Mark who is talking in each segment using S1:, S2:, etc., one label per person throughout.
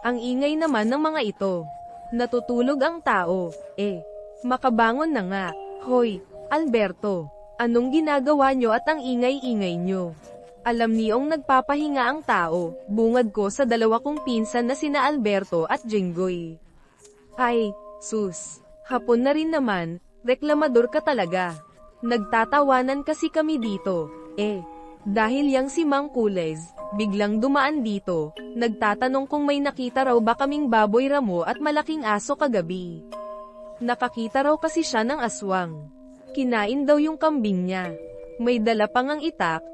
S1: Ang ingay naman ng mga ito. Natutulog ang tao, makabangon na nga. Hoy, Alberto, anong ginagawa nyo at ang ingay-ingay nyo? Alam niyong nagpapahinga ang tao, bungad ko sa dalawa kong pinsan na sina Alberto at Jinggoy. Ay, sus, hapon na rin naman, reklamador ka talaga. Nagtatawanan kasi kami dito, dahil yang si Mang Kulez, biglang dumaan dito, nagtatanong kung may nakita raw ba kaming baboy ramo at malaking aso kagabi. Nakakita raw kasi siya ng aswang. Kinain daw yung kambing niya. May dala pang ang itak,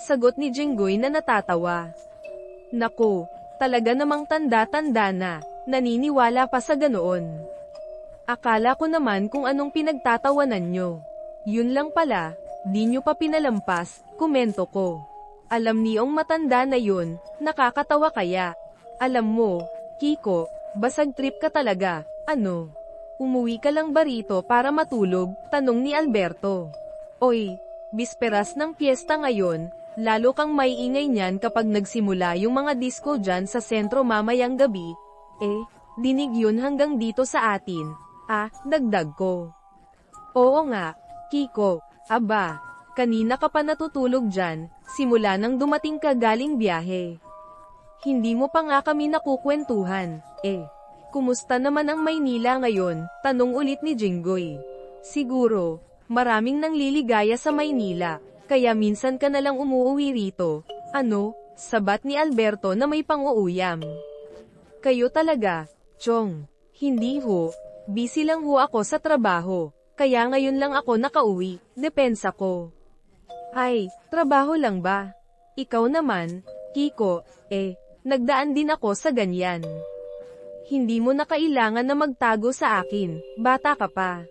S1: sagot ni Jinggoy na natatawa. Naku, talaga namang tanda-tanda na, naniniwala pa sa ganoon. Akala ko naman kung anong pinagtatawanan nyo. Yun lang pala, di nyo pa pinalampas, komento ko. Alam niyong matanda na yun, nakakatawa kaya. Alam mo, Kiko, basag trip ka talaga, ano? Umuwi ka lang ba rito para matulog? Tanong ni Alberto. Oy, bisperas ng piyesta ngayon, lalo kang may ingay niyan kapag nagsimula yung mga disco dyan sa sentro mamayang gabi. Dinig yun hanggang dito sa atin. Dagdag ko. Oo nga, Kiko, aba, kanina ka pa natutulog dyan, simula nang dumating ka galing biyahe. Hindi mo pa nga kami nakukwentuhan, Kumusta naman ang Maynila ngayon? Tanong ulit ni Jinggoy. Siguro, maraming nangliligaya sa Maynila, kaya minsan ka nalang umuuwi rito. Ano? Sabat ni Alberto na may pang-uuyam. Kayo talaga, Chong. Hindi ho, busy lang ho ako sa trabaho. Kaya ngayon lang ako nakauwi, depensa ko. Ay, trabaho lang ba? Ikaw naman, Kiko, nagdaan din ako sa ganyan. Hindi mo na kailangan na magtago sa akin, bata ka pa.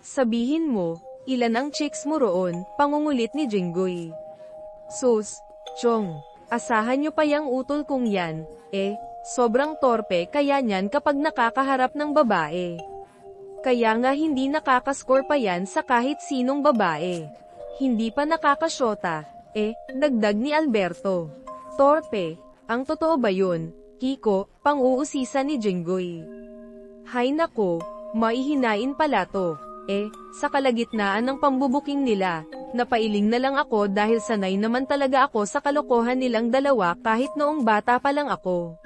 S1: Sabihin mo, ilan ang chicks mo roon, pangungulit ni Jinggoy. Sus, Chong, asahan nyo pa yang utol kong yan, sobrang torpe kaya nyan kapag nakakaharap ng babae. Kaya nga hindi nakakascore pa yan sa kahit sinong babae. Hindi pa nakakasyota, dagdag ni Alberto. Torpe, ang totoo ba yun, Kiko? Pang-uusisa ni Jinggoy. Hay nako, maihinain pala to. Sa kalagitnaan ng pambubuking nila, napailing na lang ako dahil sanay naman talaga ako sa kalokohan nilang dalawa kahit noong bata pa lang ako.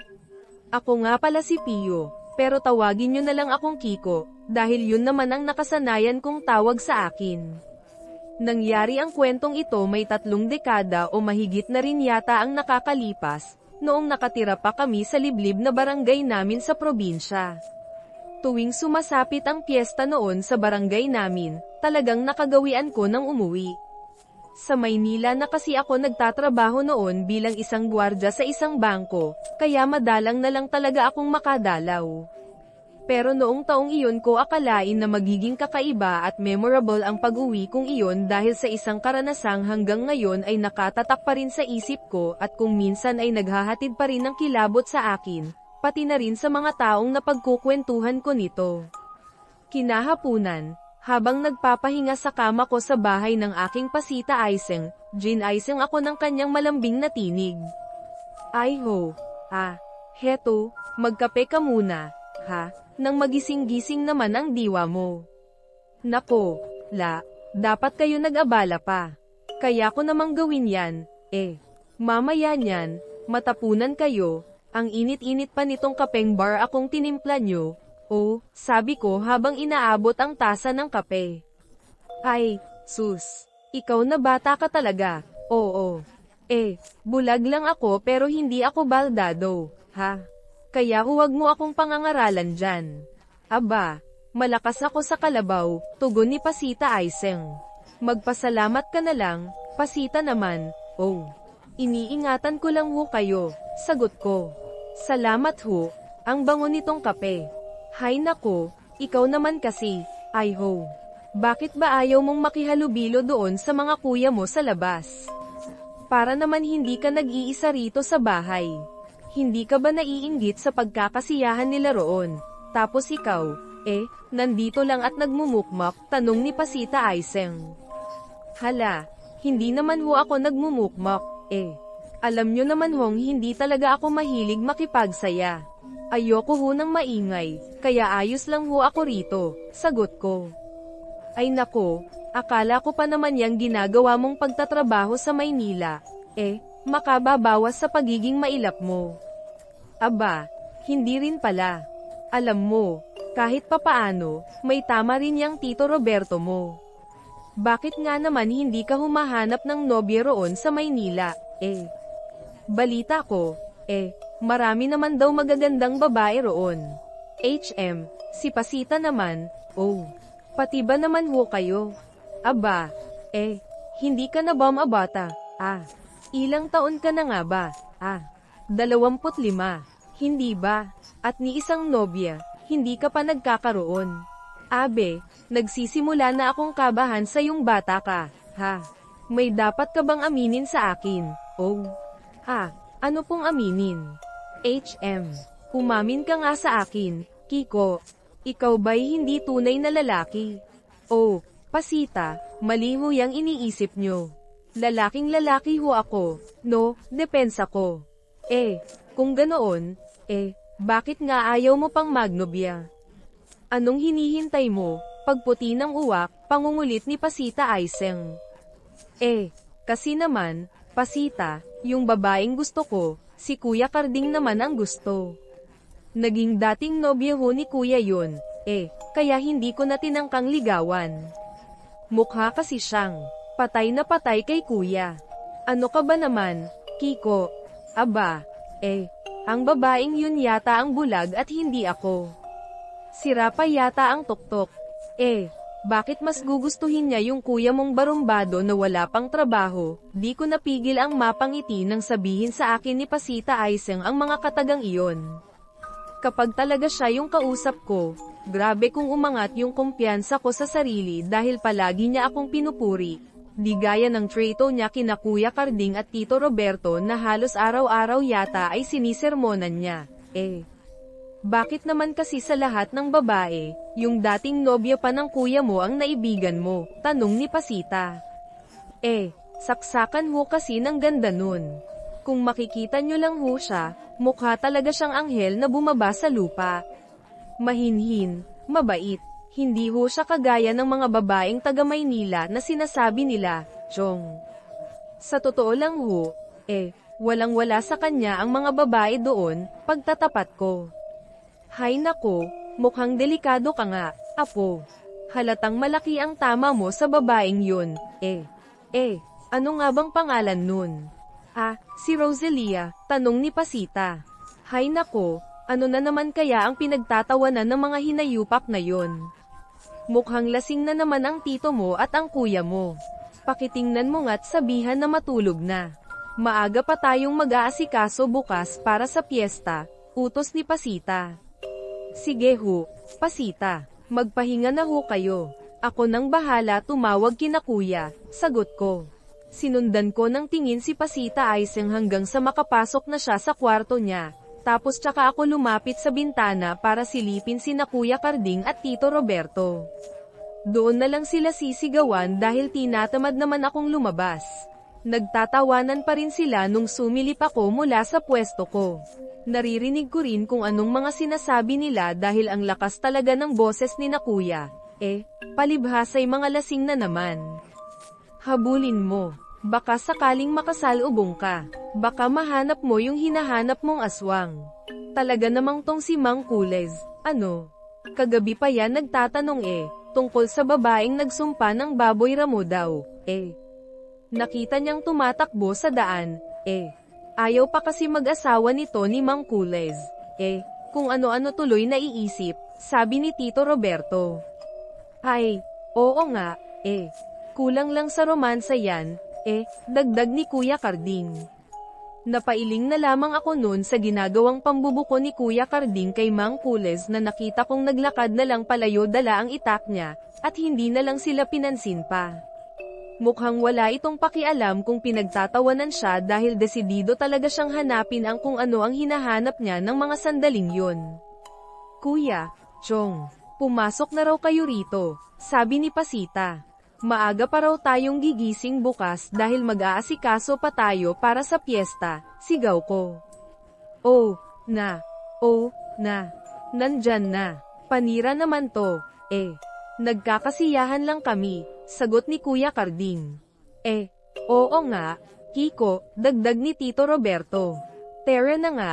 S1: Ako nga pala si Pio, pero tawagin nyo na lang akong Kiko, dahil yun naman ang nakasanayan kong tawag sa akin. Nangyari ang kwentong ito may 3 dekada o mahigit na rin yata ang nakakalipas, noong nakatira pa kami sa liblib na barangay namin sa probinsya. Tuwing sumasapit ang piyesta noon sa barangay namin, talagang nakagawian ko ng umuwi. Sa Maynila na kasi ako nagtatrabaho noon bilang isang gwardya sa isang bangko, kaya madalang na lang talaga akong makadalaw. Pero noong taong iyon ko akalain na magiging kakaiba at memorable ang pag-uwi kong iyon dahil sa isang karanasang hanggang ngayon ay nakatatak pa rin sa isip ko at kung minsan ay naghahatid pa rin ng kilabot sa akin, pati na rin sa mga taong napagkukwentuhan ko nito. Kinahapunan, habang nagpapahinga sa kama ko sa bahay ng aking pasita Aiseng, ginaiseng ako ng kanyang malambing na tinig. Ay ho, heto, magkape ka muna, ha? Nang magising-gising naman ang diwa mo. Nako, dapat kayo nag-abala pa. Kaya ko namang gawin yan, mamaya niyan, matapunan kayo, ang init-init pa nitong kapeng bar akong tinimpla nyo, sabi ko habang inaabot ang tasa ng kape. Ay, sus, ikaw na bata ka talaga, oo. Bulag lang ako pero hindi ako baldado, ha? Kaya huwag mo akong pangangaralan dyan. Aba, malakas ako sa kalabaw, tugon ni Pasita Aiseng. Magpasalamat ka na lang, Pasita naman, iniingatan ko lang ho kayo, sagot ko. Salamat ho, ang bango nitong kape. Hay nako, ikaw naman kasi, ay ho. Bakit ba ayaw mong makihalubilo doon sa mga kuya mo sa labas? Para naman hindi ka nag-iisa rito sa bahay. Hindi ka ba naiinggit sa pagkakasiyahan nila roon? Tapos ikaw, nandito lang at nagmumukmak, tanong ni Pasita Aiseng. Hala, hindi naman ho ako nagmumukmak, Alam nyo naman hong hindi talaga ako mahilig makipagsaya. Ayoko ho ng maingay, kaya ayos lang ho ako rito, sagot ko. Ay nako, akala ko pa naman yang ginagawa mong pagtatrabaho sa Maynila, makababawas sa pagiging mailap mo. Aba, hindi rin pala. Alam mo, kahit papaano, may tama rin yang Tito Roberto mo. Bakit nga naman hindi ka humahanap ng nobya roon sa Maynila, Balita ko, marami naman daw magagandang babae roon. Si Pasita naman, pati ba naman ho kayo? Aba, hindi ka na ba mabata? Ilang taon ka na nga ba? 25. Hindi ba? At ni isang nobya, hindi ka pa nagkakaroon. Abe, nagsisimula na akong kabahan sa yung bata ka, ha? May dapat ka bang aminin sa akin? Ano pong aminin? Umamin ka nga sa akin, Kiko. Ikaw ba'y hindi tunay na lalaki? Pasita, mali ho yang iniisip nyo. Lalaking lalaki ho ako, no, depensa ko. Kung ganoon, bakit nga ayaw mo pang magnobya? Anong hinihintay mo? Pagputi ng uwak, pangungulit ni Pasita Aiseng. Kasi naman, Pasita, yung babaeng gusto ko, si Kuya Karding naman ang gusto. Naging dating nobya ho ni Kuya yun, kaya hindi ko na tinangkang ligawan. Mukha kasi siyang patay na patay kay Kuya. Ano ka ba naman, Kiko? Aba, ang babaeng yun yata ang bulag at hindi ako. Sira pa yata ang tuktok. Bakit mas gugustuhin niya yung kuya mong barumbado na wala pang trabaho? Di ko napigil ang mapangiti nang sabihin sa akin ni Pasita Aiseng ang mga katagang iyon. Kapag talaga siya yung kausap ko, grabe kung umangat yung kumpiyansa ko sa sarili dahil palagi niya akong pinupuri. Di gaya ng treto niya kina Kuya Karding at Tito Roberto na halos araw-araw yata ay sinisermonan niya. Bakit naman kasi sa lahat ng babae, yung dating nobya pa ng kuya mo ang naibigan mo? Tanong ni Pasita. Saksakan ho kasi ng ganda nun. Kung makikita nyo lang ho siya, mukha talaga siyang anghel na bumaba sa lupa. Mahinhin, mabait, hindi ho siya kagaya ng mga babaeng taga Maynila na sinasabi nila, Chong. Sa totoo lang ho, walang-wala sa kanya ang mga babae doon, pagtatapat ko. Hay nako, mukhang delikado ka nga, apo. Halatang malaki ang tama mo sa babaeng yun, ano nga bang pangalan nun? Si Rosalia, tanong ni Pasita. Hay nako, ano na naman kaya ang pinagtatawanan ng mga hinayupak na yun? Mukhang lasing na naman ang tito mo at ang kuya mo. Pakitingnan mo nga't sabihan na matulog na. Maaga pa tayong mag-aasikaso bukas para sa piyesta, utos ni Pasita. Sige ho, Pasita, magpahinga na ho kayo. Ako nang bahala tumawag kina kuya, sagot ko. Sinundan ko ng tingin si Pasita Aiseng hanggang sa makapasok na siya sa kwarto niya. Tapos tsaka ako lumapit sa bintana para silipin sina Kuya Karding at Tito Roberto. Doon na lang sila sisigawan dahil tinatamad naman akong lumabas. Nagtatawanan pa rin sila nung sumilip ako mula sa pwesto ko. Naririnig ko rin kung anong mga sinasabi nila dahil ang lakas talaga ng boses ni na Kuya. Palibhasay mga lasing na naman. Habulin mo. Baka sakaling makasalubong ka. Baka mahanap mo yung hinahanap mong aswang. Talaga namang tong si Mang Kulez. Ano? Kagabi pa yan nagtatanong tungkol sa babaeng nagsumpa ng baboy ramo daw. Nakita niyang tumatakbo sa daan. Ayaw pa kasi mag-asawa nito ni Mang Kulez. Kung ano-ano tuloy naiisip, sabi ni Tito Roberto. Ay, oo nga, kulang lang sa romansa yan, dagdag ni Kuya Karding. Napailing na lamang ako noon sa ginagawang pambubuko ni Kuya Karding kay Mang Kulez na nakita kong naglakad na lang palayo dala ang itak niya, at hindi na lang sila pinansin pa. Mukhang wala itong pakialam kung pinagtatawanan siya dahil desidido talaga siyang hanapin ang kung ano ang hinahanap niya ng mga sandaling yun. Kuya, Chong, pumasok na raw kayo rito, sabi ni Pasita. maaga pa raw tayong gigising bukas dahil mag-aasikaso pa tayo para sa piyesta, sigaw ko. Oh, na. Oh, na. Nandyan na. Panira naman to, Nagkakasiyahan lang kami, sagot ni Kuya Carding. Oo nga, Kiko, dagdag ni Tito Roberto. Tara na nga,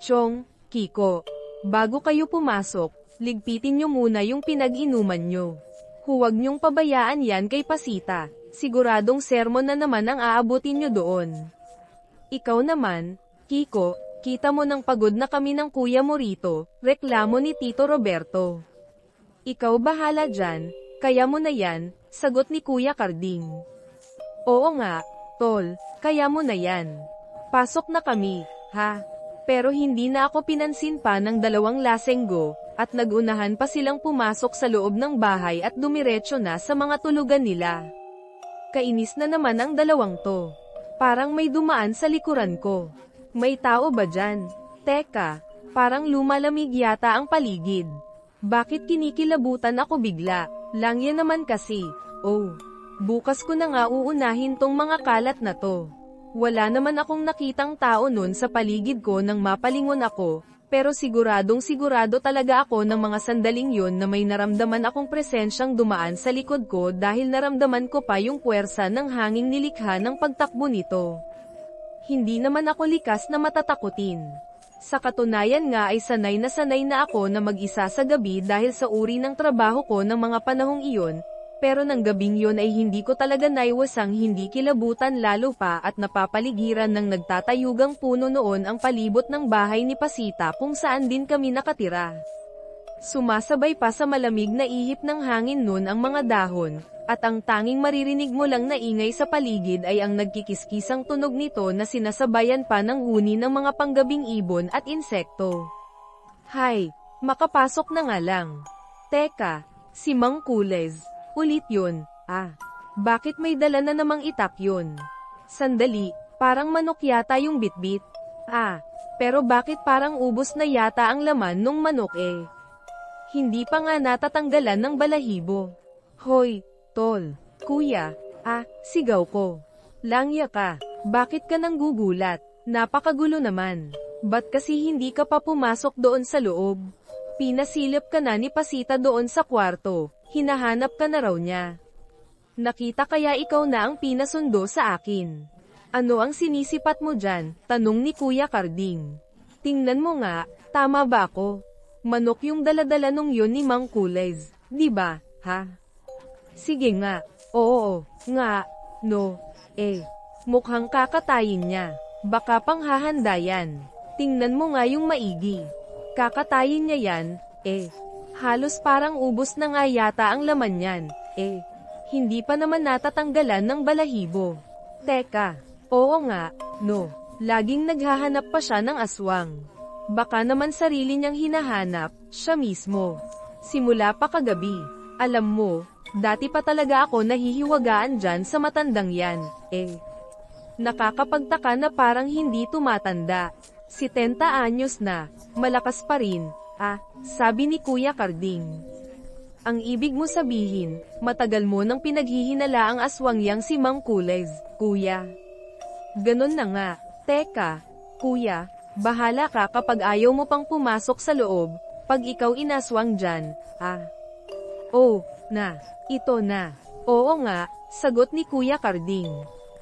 S1: Chong, Kiko. Bago kayo pumasok, ligpitin nyo muna yung pinag-inuman nyo. Huwag nyong pabayaan yan kay Pasita, siguradong sermon na naman ang aabutin nyo doon. Ikaw naman, Kiko, kita mo nang pagod na kami ng kuya mo rito, reklamo ni Tito Roberto. Ikaw bahala dyan, kaya mo na yan, sagot ni Kuya Carding. Oo nga, tol, kaya mo na yan. Pasok na kami, ha? Pero hindi na ako pinansin pa ng dalawang lasenggo, at nagunahan pa silang pumasok sa loob ng bahay at dumiretso na sa mga tulugan nila. Kainis na naman ang dalawang to. Parang may dumaan sa likuran ko. May tao ba dyan? Teka, parang lumalamig yata ang paligid. Bakit kinikilabutan ako bigla? Lang yan naman kasi. Oh, bukas ko na nga uunahin tong mga kalat na to. Wala naman akong nakitang tao nun sa paligid ko nang mapalingon ako, pero sigurado talaga ako ng mga sandaling yon na may naramdaman akong presensyang dumaan sa likod ko dahil naramdaman ko pa yung puwersa ng hanging nilikha ng pagtakbo nito. Hindi naman ako likas na matatakutin. Sa katunayan nga ay sanay na ako na mag-isa sa gabi dahil sa uri ng trabaho ko ng mga panahong iyon, pero ng gabing yon ay hindi ko talaga naiwasang hindi kilabutan lalo pa at napapaligiran ng nagtatayugang puno noon ang palibot ng bahay ni Pasita kung saan din kami nakatira. Sumasabay pa sa malamig na ihip ng hangin noon ang mga dahon, at ang tanging maririnig mo lang na ingay sa paligid ay ang nagkikiskisang tunog nito na sinasabayan pa ng huni ng mga panggabing ibon at insekto. Hay, makapasok na nga lang. Teka, si Mang Kulez. Ulit yun, bakit may dala na namang itak yun? Sandali, parang manok yata yung bitbit. Pero bakit parang ubos na yata ang laman nung manok Hindi pa nga natatanggalan ng balahibo. Hoy, tol, kuya, sigaw ko. Langya ka, bakit ka nang gugulat? Napakagulo naman. Ba't kasi hindi ka pa pumasok doon sa loob? Pinasilip ka na ni Pasita doon sa kwarto. Hinahanap ka na raw niya. Nakita kaya ikaw na ang pinasundo sa akin. Ano ang sinisipat mo dyan? Tanong ni Kuya Carding. Tingnan mo nga, tama ba ako? Manok yung daladala nung yun ni Mang Kulez, di ba, ha? Sige nga, oo, nga, no, mukhang kakatayin niya. Baka panghahanda yan. Tingnan mo nga yung maigi. Kakatayin niya yan, halos parang ubos na nga yata ang laman yan, hindi pa naman natatanggalan ng balahibo. Teka, oo nga, no, laging naghahanap pa siya ng aswang. Baka naman sarili niyang hinahanap, siya mismo. Simula pa kagabi, alam mo, dati pa talaga ako nahihiwagaan dyan sa matandang yan, Nakakapagtaka na parang hindi tumatanda. 70 anyos na, malakas pa rin. Sabi ni Kuya Carding. Ang ibig mo sabihin, matagal mo nang pinaghihinala ang aswang yang si Mang Kulez, kuya. Ganon na nga. Teka, kuya, bahala ka kapag ayaw mo pang pumasok sa loob, pag ikaw inaswang dyan, Oh, ito na. Oo nga, sagot ni Kuya Carding.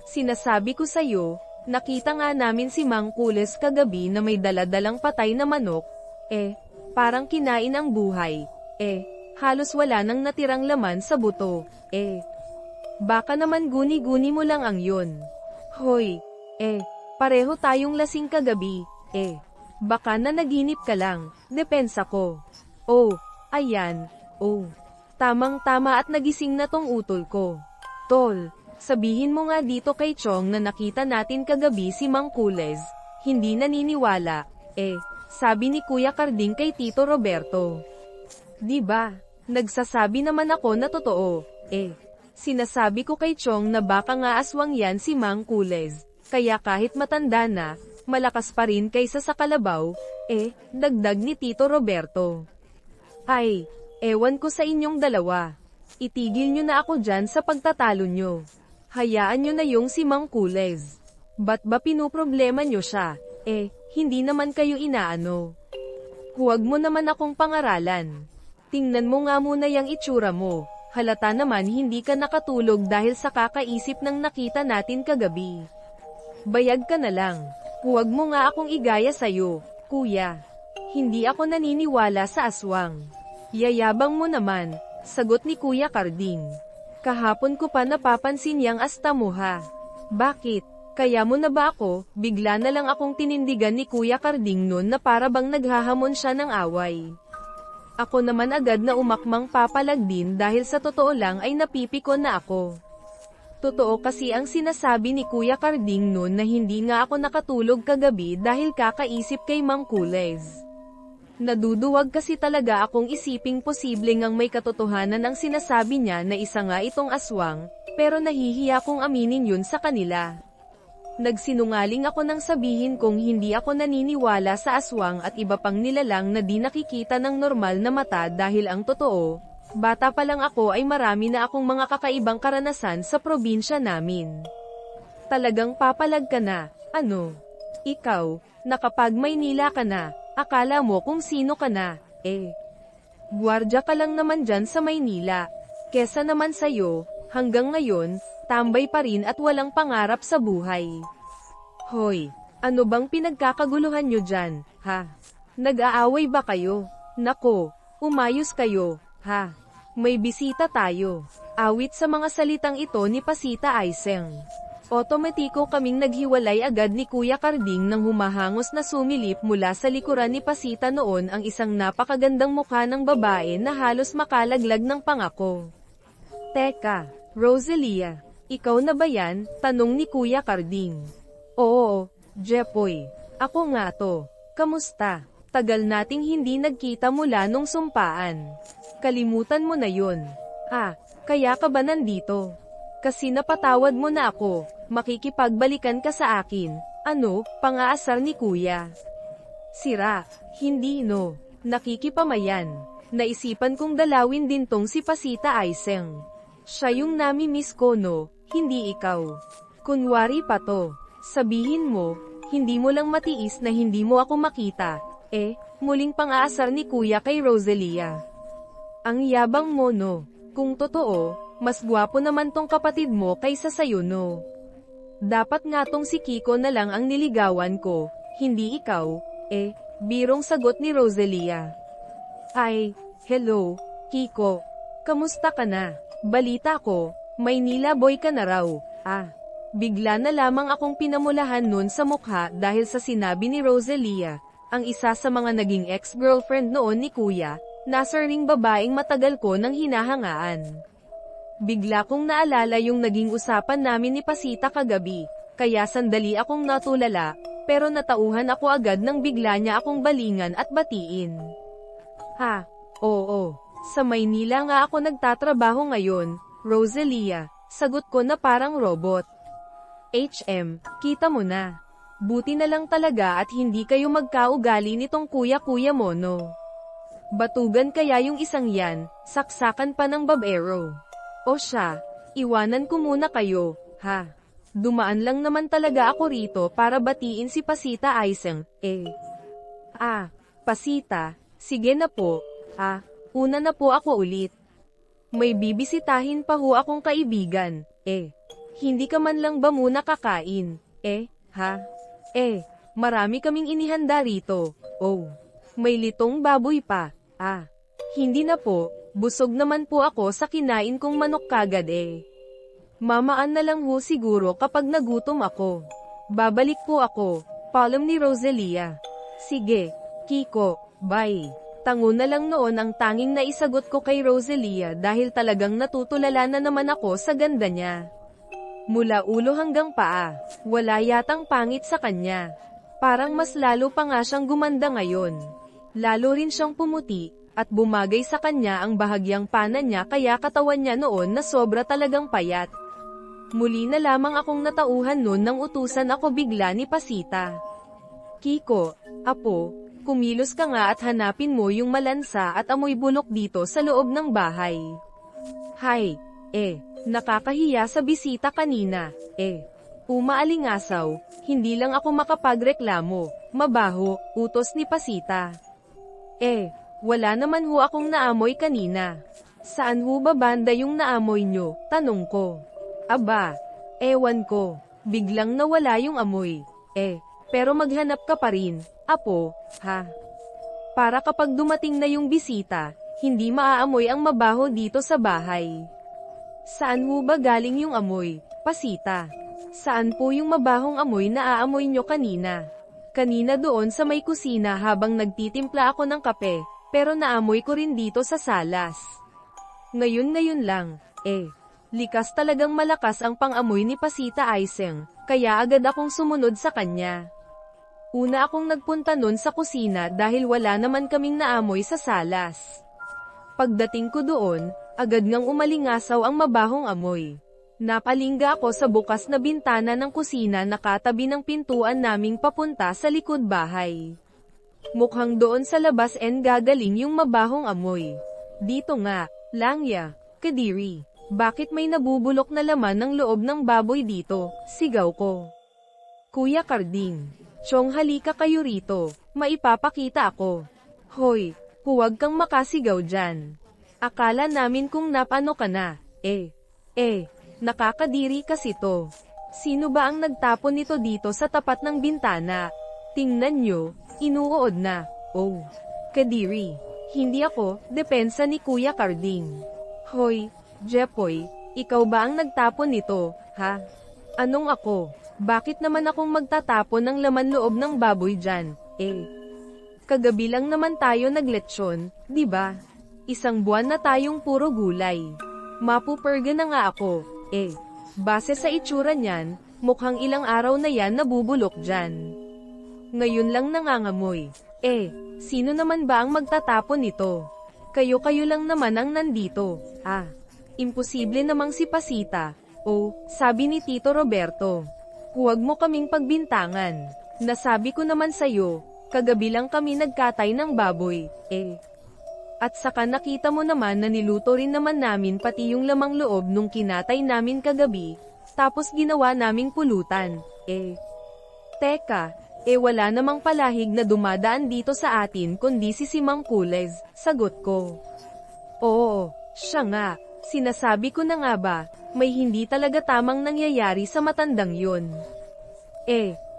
S1: Sinasabi ko sa'yo, nakita nga namin si Mang Kulez kagabi na may daladalang patay na manok, parang kinain ang buhay. Halos wala nang natirang laman sa buto. Baka naman guni-guni mo lang ang yun. Hoy, pareho tayong lasing kagabi. Baka na naginip ka lang, depensa ko. Oh, ayan, tamang-tama at nagising na tong utol ko. Tol, sabihin mo nga dito kay Chong na nakita natin kagabi si Mang Kulez. Hindi naniniwala, sabi ni Kuya Carding kay Tito Roberto. Di ba? Nagsasabi naman ako na totoo. Sinasabi ko kay Chong na baka nga aswang yan si Mang Kulez. Kaya kahit matanda na, malakas pa rin kaysa sa kalabaw, dagdag ni Tito Roberto. Ay, ewan ko sa inyong dalawa. Itigil nyo na ako dyan sa pagtatalo nyo. Hayaan nyo na yung si Mang Kulez. Ba't ba pinoproblema nyo siya? Hindi naman kayo inaano. Huwag mo naman akong pangaralan. Tingnan mo nga muna yung itsura mo. Halata naman hindi ka nakatulog dahil sa kakaisip ng nakita natin kagabi. Bayag ka na lang. Huwag mo nga akong igaya sa'yo, kuya. Hindi ako naniniwala sa aswang. Yayabang mo naman, sagot ni Kuya Karding. Kahapon ko pa napapansin yang asta mo ha. Bakit? Kaya mo na ba ako? Bigla na lang akong tinindigan ni Kuya Karding noon na para bang naghahamon siya ng away. Ako naman agad na umakmang papalag din dahil sa totoo lang ay napipikon na ako. Totoo kasi ang sinasabi ni Kuya Karding noon na hindi nga ako nakatulog kagabi dahil kakaisip kay Mang Kulez. Naduduwag kasi talaga akong isiping posibleng ang may katotohanan ang sinasabi niya na isa nga itong aswang, pero nahihiya kong aminin yun sa kanila. Nagsinungaling ako nang sabihin kong hindi ako naniniwala sa aswang at iba pang nilalang na di nakikita ng normal na mata dahil ang totoo, bata pa lang ako ay marami na akong mga kakaibang karanasan sa probinsya namin. Talagang papalag ka na, ano? Ikaw, na kapag Maynila ka na, akala mo kung sino ka na, Gwardya ka lang naman dyan sa Maynila. Kesa naman sa'yo, hanggang ngayon, tambay pa rin at walang pangarap sa buhay. Hoy, ano bang pinagkakaguluhan nyo dyan, ha? Nag-aaway ba kayo? Nako, umayos kayo, ha? May bisita tayo. Awit sa mga salitang ito ni Pasita Aiseng. Otomatiko kaming naghiwalay agad ni Kuya Karding nang humahangos na sumilip mula sa likuran ni Pasita noon ang isang napakagandang mukha ng babae na halos makalaglag ng pangako. Teka, Rosalia, ikaw na ba yan? Tanong ni Kuya Karding. Oo, Jepoy. Ako nga to. Kamusta? Tagal nating hindi nagkita mula nung sumpaan. Kalimutan mo na yun. Kaya ka ba nandito? Kasi napatawad mo na ako, makikipagbalikan ka sa akin. Ano, pangaasar ni Kuya? Sira, hindi no. Nakikipamayan. Naisipan kong dalawin din tong si Pasita Aiseng. Siya yung nami-miss ko no, hindi ikaw. Kunwari pa to. Sabihin mo, hindi mo lang matiis na hindi mo ako makita. Muling pangaasar ni Kuya kay Rosalia. Ang yabang mo no. Kung totoo, mas gwapo naman tong kapatid mo kaysa sayo no. Dapat nga tong si Kiko na lang ang niligawan ko, hindi ikaw. Birong sagot ni Rosalia. Hello, Kiko. Kamusta ka na? Balita ko, Maynila boy ka na raw. Bigla na lamang akong pinamulahan nun sa mukha dahil sa sinabi ni Rosalia, ang isa sa mga naging ex-girlfriend noon ni Kuya, nasa ring babaeng matagal ko nang hinahangaan. Bigla kong naalala yung naging usapan namin ni Pasita kagabi, kaya sandali akong natulala, pero natauhan ako agad nang bigla niya akong balingan at batiin. Oo. Sa Maynila nga ako nagtatrabaho ngayon, Rosalia, sagot ko na parang robot. Kita mo na. Buti na lang talaga at hindi kayo magkaugali nitong kuya-kuya mo no. Batugan kaya yung isang yan, saksakan pa ng babero. O siya, iwanan ko muna kayo, ha? Dumaan lang naman talaga ako rito para batiin si Pasita Aiseng, Pasita, sige na po, una na po ako ulit. May bibisitahin pa ho akong kaibigan, hindi ka man lang ba muna kakain, marami kaming inihanda rito, may litong baboy pa, hindi na po. Busog naman po ako sa kinain kong manok kagad Mamaan na lang ho siguro kapag nagutom ako. Babalik po ako, palom ni Rosalia. Sige, Kiko, bye. Tango na lang noon ang tanging naisagot ko kay Rosalia dahil talagang natutulala na naman ako sa ganda niya. Mula ulo hanggang paa, wala yatang pangit sa kanya. Parang mas lalo pa nga siyang gumanda ngayon. Lalo rin siyang pumuti. At bumagay sa kanya ang bahagyang pana niya kaya katawan niya noon na sobra talagang payat. Muli na lamang akong natauhan noon nang utusan ako bigla ni Pasita. Kiko, apo, kumilos ka nga at hanapin mo yung malansa at amoy bulok dito sa loob ng bahay. Hay, nakakahiya sa bisita kanina, umaalingasaw, hindi lang ako makapagreklamo, mabaho, utos ni Pasita. Wala naman ho akong naamoy kanina. Saan ho ba banda yung naamoy nyo? Tanong ko. Aba, ewan ko, biglang nawala yung amoy. Pero maghanap ka pa rin, apo, ha? Para kapag dumating na yung bisita, hindi maaamoy ang mabaho dito sa bahay. Saan ho ba galing yung amoy, Pasita? Saan po yung mabahong amoy na aamoy nyo kanina? Kanina doon sa may kusina habang nagtitimpla ako ng kape, pero naamoy ko rin dito sa salas. Ngayon lang, likas talagang malakas ang pang-amoy ni Pasita Aiseng, kaya agad akong sumunod sa kanya. Una akong nagpunta nun sa kusina dahil wala naman kaming naamoy sa salas. Pagdating ko doon, agad ngang umalingasaw ang mabahong amoy. Napalingga ako sa bukas na bintana ng kusina na katabi ng pintuan naming papunta sa likod bahay. Mukhang doon sa labas gagaling yung mabahong amoy. Dito nga, Langya, Kadiri, bakit may nabubulok na laman ng loob ng baboy dito? Sigaw ko. Kuya Karding, Chong halika kayo rito, maipapakita ako. Hoy, huwag kang makasigaw dyan. Akala namin kung napano ka na, nakakadiri kasi to. Sino ba ang nagtapon nito dito sa tapat ng bintana? Tingnan nyo, inuod na. Oh, Kadiri, hindi ako, depensa ni Kuya Karding. Hoy, Jepoy, ikaw ba ang nagtapon nito, ha? Anong ako? Bakit naman akong magtatapon ng laman loob ng baboy dyan, Kagabi lang naman tayo nagletsyon, di ba? Isang buwan na tayong puro gulay. Mapupurga na nga ako, Base sa itsura niyan, mukhang ilang araw na yan nabubulok dyan. Ngayon lang nangangamoy. Sino naman ba ang magtatapon nito? Kayo-kayo lang naman ang nandito. Imposible namang si Pasita. Sabi ni Tito Roberto. Huwag mo kaming pagbintangan. Nasabi ko naman sa'yo, kagabi lang kami nagkatay ng baboy, At saka nakita mo naman na niluto rin naman namin pati yung lamang loob nung kinatay namin kagabi, tapos ginawa naming pulutan, Teka, wala namang palahig na dumadaan dito sa atin kundi si Mang Kulez, sagot ko. Oo, siya nga, sinasabi ko na nga ba, may hindi talaga tamang nangyayari sa matandang yun.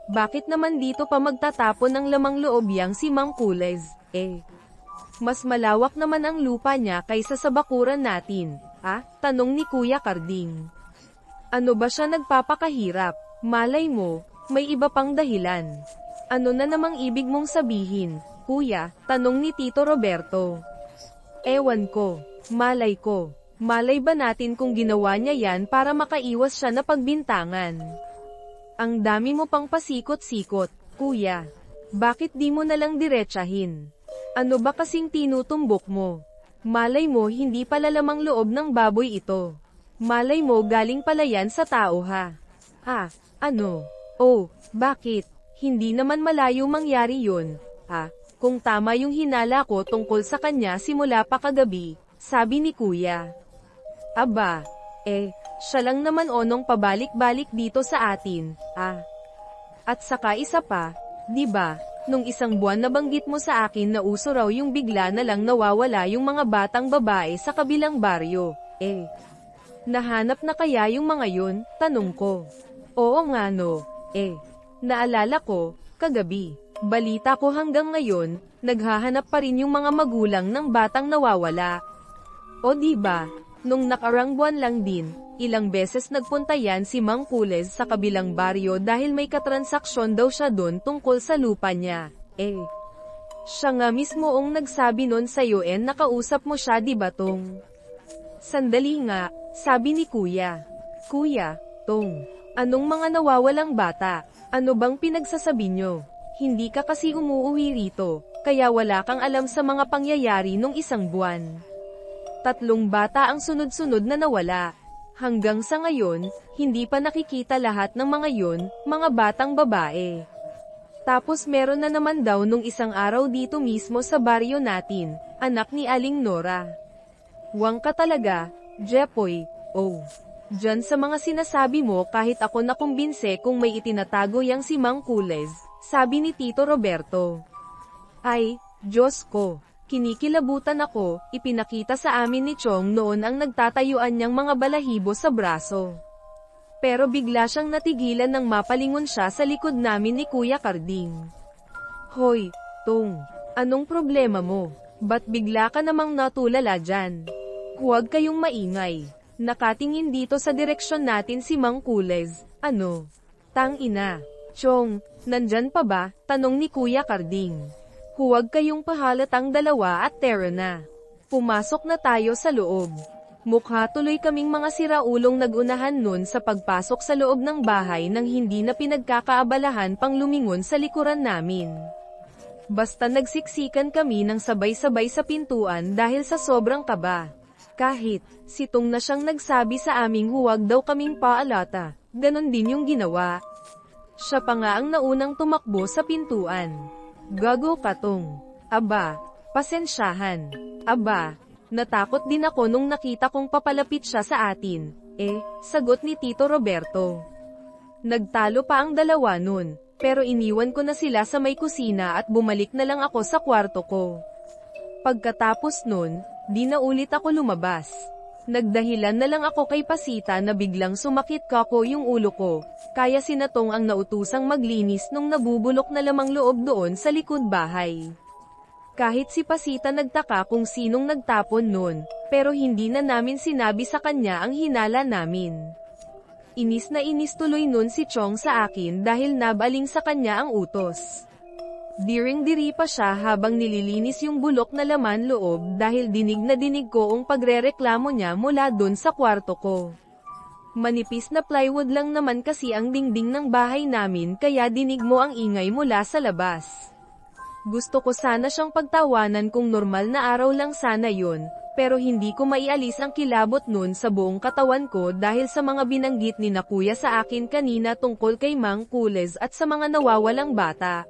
S1: Bakit naman dito pa magtatapon ng lamang loob yang si Mang Kulez, Mas malawak naman ang lupa niya kaysa sa bakuran natin, Tanong ni Kuya Karding. Ano ba siya nagpapakahirap? Malay mo, may iba pang dahilan. Ano na namang ibig mong sabihin, Kuya? Tanong ni Tito Roberto. Ewan ko, malay ko. Malay ba natin kung ginawa niya yan para makaiwas siya na pagbintangan? Ang dami mo pang pasikot-sikot, Kuya. Bakit di mo nalang diretsahin? Ano ba kasing tinutumbok mo? Malay mo hindi pala lamang loob ng baboy ito. Malay mo galing pala yan sa tao ha. Ano? Bakit? Hindi naman malayo mangyari yun, Kung tama yung hinala ko tungkol sa kanya simula pa kagabi, sabi ni Kuya. Aba, siya lang naman onong pabalik-balik dito sa atin, At saka isa pa, di ba, nung isang buwan nabanggit mo sa akin na uso raw yung bigla na lang nawawala yung mga batang babae sa kabilang baryo, Nahanap na kaya yung mga yun? Tanong ko. Oo nga no, Naalala ko, kagabi, balita ko hanggang ngayon, naghahanap pa rin yung mga magulang ng batang nawawala. O di ba? Nung nakarang buwan lang din, ilang beses nagpunta yan si Mang Kulez sa kabilang baryo dahil may katransaksyon daw siya doon tungkol sa lupa niya, Siya nga mismo ang nagsabi nun sa'yo nakausap mo siya di ba Tong? Sandali nga, sabi ni Kuya. Kuya, Tong, anong mga nawawalang bata? Ano bang pinagsasabi nyo? Hindi ka kasi umuuwi rito, kaya wala kang alam sa mga pangyayari nung isang buwan. 3 bata ang sunod-sunod na nawala. Hanggang sa ngayon, hindi pa nakikita lahat ng mga yon, mga batang babae. Tapos meron na naman daw nung isang araw dito mismo sa baryo natin, anak ni Aling Nora. Wang ka talaga, Jepoy, oh. Diyan sa mga sinasabi mo kahit ako nakumbinse kung may itinatago yang si Mang Kules, sabi ni Tito Roberto. Ay, Diyos ko. Kinikilabutan ako, ipinakita sa amin ni Chong noon ang nagtatayuan niyang mga balahibo sa braso. Pero bigla siyang natigilan nang mapalingon siya sa likod namin ni Kuya Karding. Hoy, Tong, anong problema mo? Ba't bigla ka namang natulala dyan? Huwag kayong maingay. Nakatingin dito sa direksyon natin si Mang Kules. Ano? Tang ina. Chong, nandyan pa ba? Tanong ni Kuya Karding. Huwag kayong pahalatang dalawa at tara na. Pumasok na tayo sa loob. Mukha tuloy kaming mga siraulong nagunahan nun sa pagpasok sa loob ng bahay nang hindi na pinagkakaabalahan pang lumingon sa likuran namin. Basta nagsiksikan kami ng sabay-sabay sa pintuan dahil sa sobrang kaba. Kahit, sitong na siyang nagsabi sa aming huwag daw kaming paalata, ganon din yung ginawa. Siya pa nga ang naunang tumakbo sa pintuan. Gago ka Tong. Aba, pasensyahan. Aba, natakot din ako nung nakita kong papalapit siya sa atin. Sagot ni Tito Roberto. Nagtalo pa ang dalawa nun, pero iniwan ko na sila sa may kusina at bumalik na lang ako sa kwarto ko. Pagkatapos nun, di na ulit ako lumabas. Nagdahilan na lang ako kay Pasita na biglang sumakit kako yung ulo ko, kaya sinatong ang nautusang maglinis nung nabubulok na lamang loob doon sa likod bahay. Kahit si Pasita nagtaka kung sinong nagtapon nun, pero hindi na namin sinabi sa kanya ang hinala namin. Inis na inis tuloy nun si Chong sa akin dahil nabaling sa kanya ang utos. Diring-diri pa siya habang nililinis yung bulok na laman loob dahil dinig na dinig ko ang pagrereklamo niya mula dun sa kwarto ko. Manipis na plywood lang naman kasi ang dingding ng bahay namin kaya dinig mo ang ingay mula sa labas. Gusto ko sana siyang pagtawanan kung normal na araw lang sana yun, pero hindi ko maialis ang kilabot nun sa buong katawan ko dahil sa mga binanggit ni na Kuya sa akin kanina tungkol kay Mang Kules at sa mga nawawalang bata.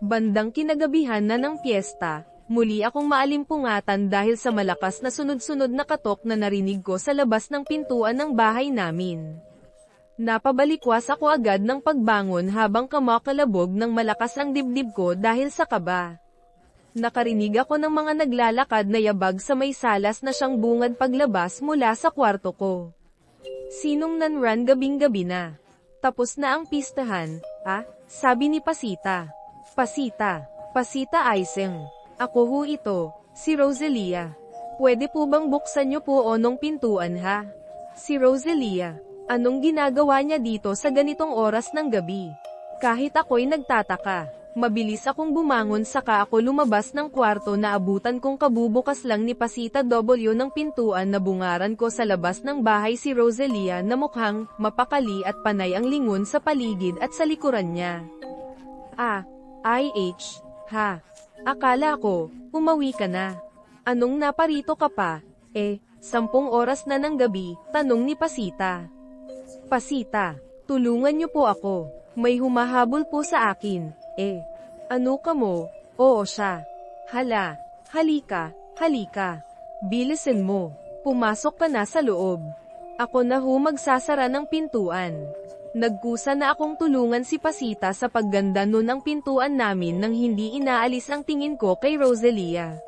S1: Bandang kinagabihan na ng piyesta, muli akong maalimpungatan dahil sa malakas na sunod-sunod na katok na narinig ko sa labas ng pintuan ng bahay namin. Napabalikwas ako agad ng pagbangon habang kamakalabog ng malakas ang dibdib ko dahil sa kaba. Nakarinig ako ng mga naglalakad na yabag sa may salas na siyang bungad paglabas mula sa kwarto ko. Sinong nanran gabing-gabi na? Tapos na ang pistahan, sabi ni Pasita. Pasita Aiseng. Ako ho ito, si Roselia. Pwede po bang buksan niyo po onong pintuan ha? Si Roselia. Anong ginagawa niya dito sa ganitong oras ng gabi? Kahit ako'y nagtataka. Mabilis akong bumangon saka ako lumabas ng kwarto na abutan kong kabubukas lang ni Pasita W ng pintuan na bungaran ko sa labas ng bahay si Roselia na mukhang mapakali at panay ang lingon sa paligid at sa likuran niya. Akala ko, umawi ka na. Anong naparito ka pa? 10 oras na ng gabi, tanong ni Pasita. Pasita, tulungan niyo po ako. May humahabol po sa akin. Ano ka mo? Oo siya. Halika. Bilisin mo. Pumasok ka na sa loob. Ako na ho magsasara ng pintuan. Nagkusa na akong tulungan si Pasita sa pagganda nun ang pintuan namin nang hindi inaalis ang tingin ko kay Roselia.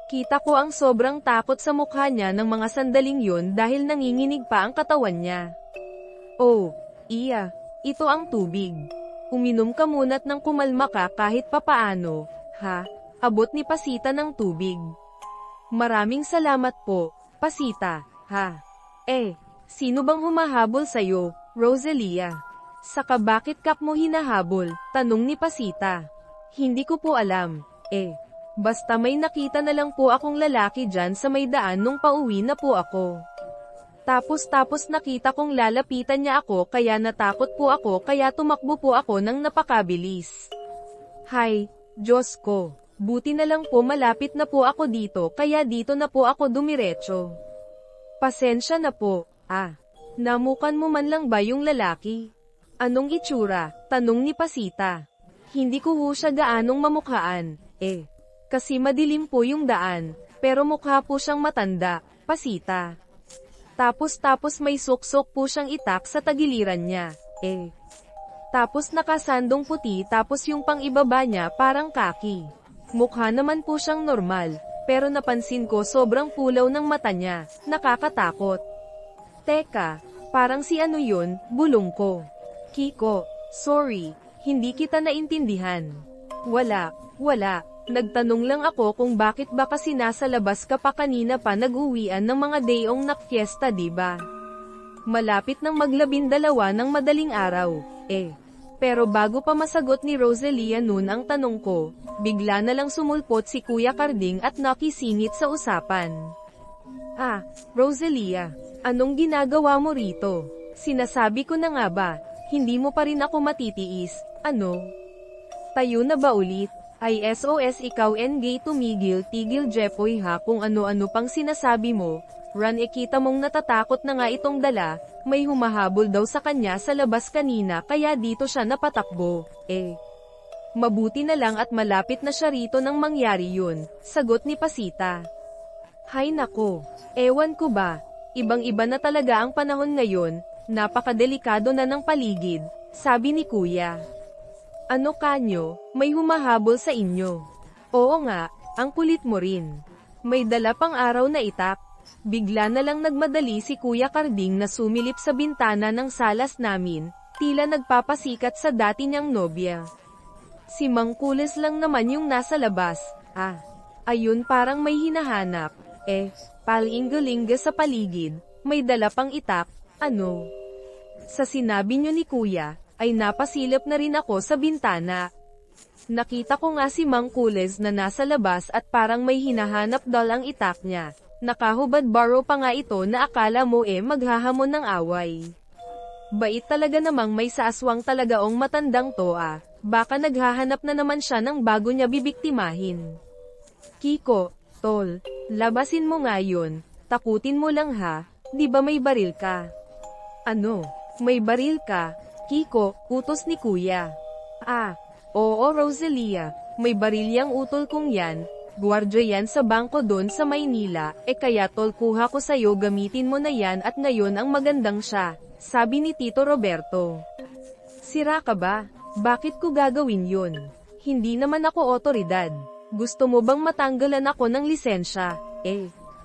S1: Kita ko ang sobrang takot sa mukha niya ng mga sandaling yun dahil nanginginig pa ang katawan niya. Oh, iya, ito ang tubig. Uminom ka muna't nang kumalma ka kahit papaano, ha? Abot ni Pasita ng tubig. Maraming salamat po, Pasita, ha? Sino bang humahabol sa'yo? Roselia. Saka bakit kap mo hinahabol? Tanong ni Pasita. Hindi ko po alam. Basta may nakita na lang po akong lalaki dyan sa may daan nung pauwi na po ako. Tapos nakita kong lalapitan niya ako kaya natakot po ako kaya tumakbo po ako ng napakabilis. Hay, Diyos ko. Buti na lang po malapit na po ako dito kaya dito na po ako dumiretso. Pasensya na po, Namukan mo man lang ba yung lalaki? Anong itsura? Tanong ni Pasita. Hindi ko ho siya gaanong mamukhaan, kasi madilim po yung daan, pero mukha po siyang matanda, Pasita. Tapos may suksok po siyang itak sa tagiliran niya. Tapos nakasandong puti tapos yung pang ibaba niya parang kaki. Mukha naman po siyang normal, pero napansin ko sobrang pulaw ng mata niya, nakakatakot. Teka, parang si ano yun, bulong ko. Kiko, sorry, hindi kita naintindihan. Wala, nagtanong lang ako kung bakit ba kasi nasa labas ka pa kanina pa nag-uwian ng mga dayong nakfiesta diba? Malapit nang maglabindalawa ng madaling araw, Pero bago pa masagot ni Rosalia noon ang tanong ko, bigla na lang sumulpot si Kuya Carding at nakisingit sa usapan. Rosalia, anong ginagawa mo rito? Sinasabi ko na nga ba, hindi mo pa rin ako matitiis, ano? Tayo na ba ulit? Ay SOS ikaw NG tigil Jepoy ha kung ano-ano pang sinasabi mo, Ran kita mong natatakot na nga itong dala, may humahabol daw sa kanya sa labas kanina kaya dito siya napatakbo, Mabuti na lang at malapit na siya rito nang mangyari yun, sagot ni Pasita. Hay nako, ewan ko ba, ibang-iba na talaga ang panahon ngayon, napakadelikado na ng paligid, sabi ni Kuya. Ano kanyo, may humahabol sa inyo? Oo nga, ang kulit mo rin. May dala pang araw na itak. Bigla na lang nagmadali si Kuya Carding na sumilip sa bintana ng salas namin, tila nagpapasikat sa dati niyang nobya. Si Mang Kules lang naman yung nasa labas. Ayun parang may hinahanap. Palingga-lingga sa paligid, may dala pang itak, ano? Sa sinabi niyo ni Kuya, ay napasilip na rin ako sa bintana. Nakita ko nga si Mang Kules na nasa labas at parang may hinahanap dal ang itak niya. Nakahubad baro pa nga ito na akala mo maghahamon ng away. Bait talaga namang may saaswang talagaong matandang to baka naghahanap na naman siya ng bago niya bibiktimahin. Kiko, tol, labasin mo nga yun, takutin mo lang ha, di ba may baril ka? Ano, may baril ka? Kiko, utos ni Kuya. Oo Rosalia, may baril yang utol kong yan. Guwardya yan sa bangko doon sa Maynila, kaya tol kuha ko sa'yo gamitin mo na yan at ngayon ang magandang siya, sabi ni Tito Roberto. Sira ka ba? Bakit ko gagawin yun? Hindi naman ako otoridad. Gusto mo bang matanggalan ako ng lisensya?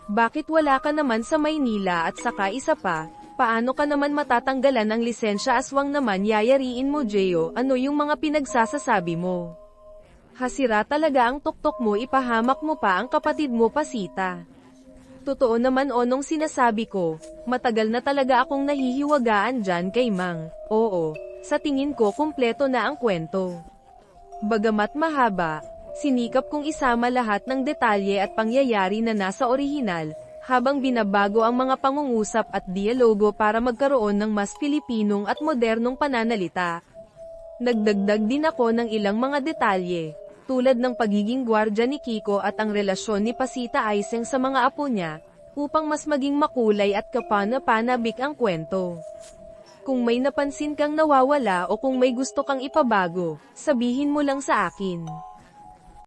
S1: Bakit wala ka naman sa Maynila at saka isa pa, paano ka naman matatanggalan ng lisensya aswang naman yayariin mo Jeyo, ano yung mga pinagsasasabi mo? Hasira talaga ang tuktok mo ipahamak mo pa ang kapatid mo Pasita. Totoo naman onong sinasabi ko, matagal na talaga akong nahihiwagaan dyan kay Mang. Oo, sa tingin ko kumpleto na ang kwento. Bagamat mahaba, sinikap kong isama lahat ng detalye at pangyayari na nasa orihinal, habang binabago ang mga pangungusap at dialogo para magkaroon ng mas Pilipinong at modernong pananalita. Nagdagdag din ako ng ilang mga detalye, tulad ng pagiging gwardya ni Kiko at ang relasyon ni Pasita Aiseng sa mga apo niya, upang mas maging makulay at kapana-panabik ang kwento. Kung may napansin kang nawawala o kung may gusto kang ipabago, sabihin mo lang sa akin.